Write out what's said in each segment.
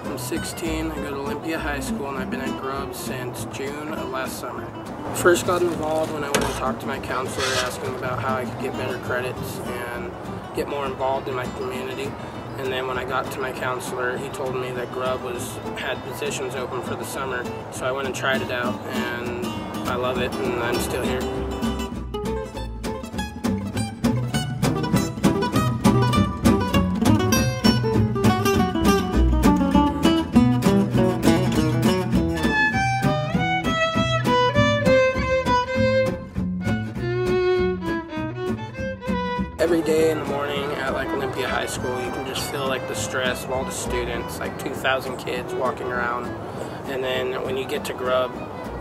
I'm 16, I go to Olympia High School, and I've been at Grub since June of last summer. First got involved when I went and talked to my counselor asking about how I could get better credits and get more involved in my community. And then when I got to my counselor, he told me that Grub had positions open for the summer, so I went and tried it out, and I love it, and I'm still here. Every day in the morning at Olympia High School, you can just feel the stress of all the students, 2,000 kids walking around. And then when you get to Grub,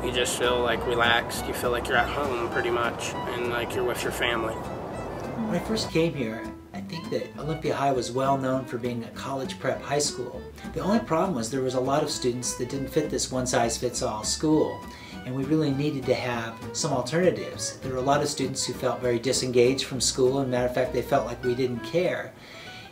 you just feel relaxed. You feel like you're at home pretty much, and you're with your family. When I first came here, I think that Olympia High was well known for being a college prep high school. The only problem was there was a lot of students that didn't fit this one-size-fits-all school. And we really needed to have some alternatives. There were a lot of students who felt very disengaged from school, and matter of fact, they felt like we didn't care.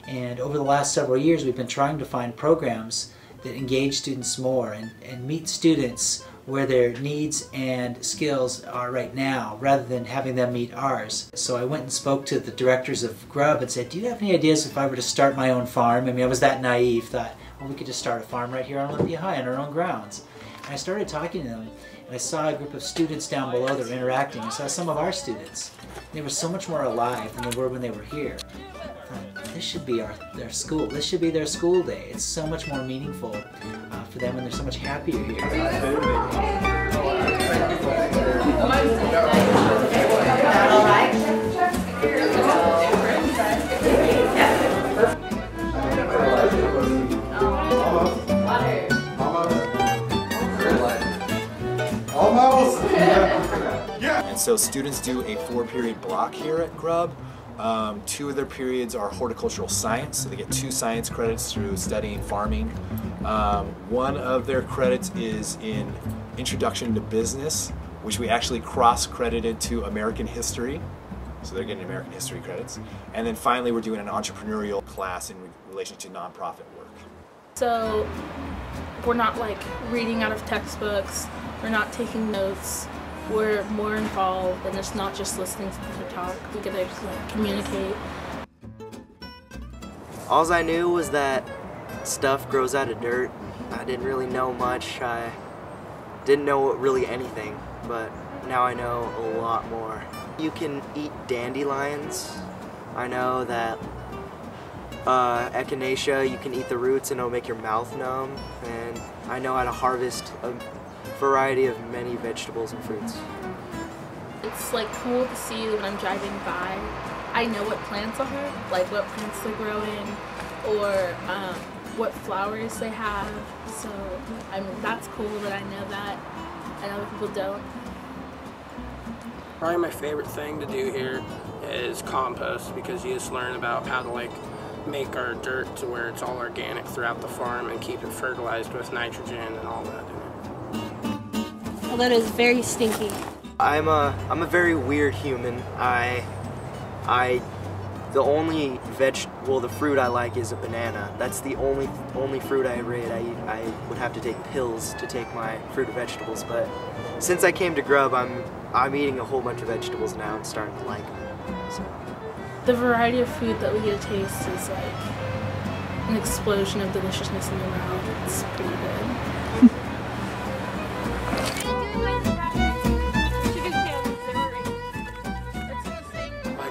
And over the last several years, we've been trying to find programs that engage students more and meet students where their needs and skills are right now, rather than having them meet ours. So I went and spoke to the directors of Grub and said, do you have any ideas if I were to start my own farm? I mean, I was that naive, thought, well, we could just start a farm right here on Olympia High on our own grounds. And I started talking to them, and I saw a group of students down below that were interacting. I saw some of our students. They were so much more alive than they were when they were here. I thought, this should be their school. This should be their school day. It's so much more meaningful for them, and they're so much happier here. All right. And so students do a 4-period block here at Grub. 2 of their periods are horticultural science, so they get 2 science credits through studying farming. 1 of their credits is in Introduction to Business, which we actually cross-credited to American History, so they're getting American History credits. And then finally we're doing an entrepreneurial class in relation to nonprofit work. So we're not reading out of textbooks, we're not taking notes. We're more involved, and it's not just listening to them talk. We get to communicate. All I knew was that stuff grows out of dirt. I didn't really know much. I didn't know really anything, but now I know a lot more. You can eat dandelions. I know that echinacea, you can eat the roots and it'll make your mouth numb. And I know how to harvest a variety of many vegetables and fruits. It's cool to see when I'm driving by. I know what plants are, what plants they're growing, or what flowers they have. So that's cool that I know that, and other people don't. Probably my favorite thing to do here is compost, because you just learn about how to make our dirt to where it's all organic throughout the farm and keep it fertilized with nitrogen and all that in it. Well, that is very stinky. I'm a very weird human. The only the fruit I like is a banana. That's the only fruit I ever ate. I would have to take pills to take my fruit and vegetables, but since I came to Grub, I'm eating a whole bunch of vegetables now and starting to like them. So. The variety of food that we get to taste is an explosion of deliciousness in your mouth. It's pretty good.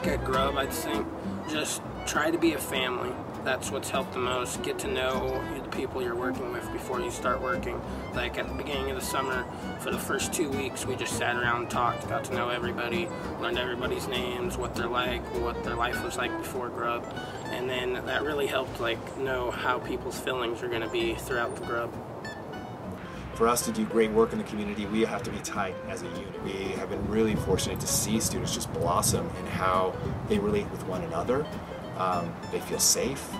At Grub, I'd think just try to be a family. that's what's helped the most. Get to know the people you're working with before you start working. Like at the beginning of the summer, for the first 2 weeks, we just sat around and talked, got to know everybody, learned everybody's names, what they're like, what their life was like before Grub, and then that really helped like know how people's feelings are going to be throughout the Grub. For us to do great work in the community, we have to be tight as a unit. We have been really fortunate to see students just blossom in how they relate with one another. They feel safe,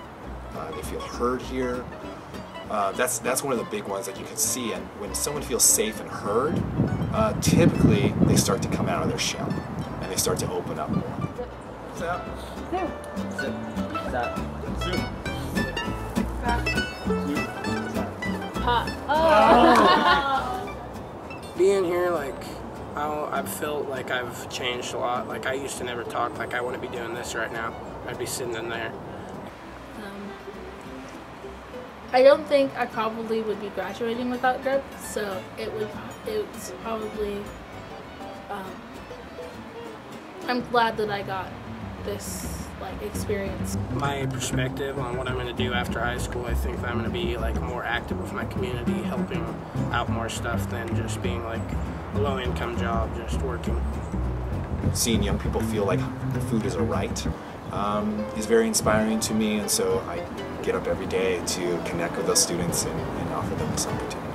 they feel heard here. That's one of the big ones that you can see, and when someone feels safe and heard, typically they start to come out of their shell and they start to open up more. Zip. Zip. Zip. Zoom. Being here, like, I've felt like I've changed a lot. Like, I used to never talk, like I wouldn't be doing this right now. I'd be sitting in there. I don't think I probably would be graduating without Grub, so it's probably, I'm glad that I got this like experience. My perspective on what I'm going to do after high school, I think that I'm going to be like more active with my community, helping out more stuff than just being like a low-income job, just working. Seeing young people feel like food is a right is very inspiring to me, and so I get up every day to connect with those students and offer them this opportunity.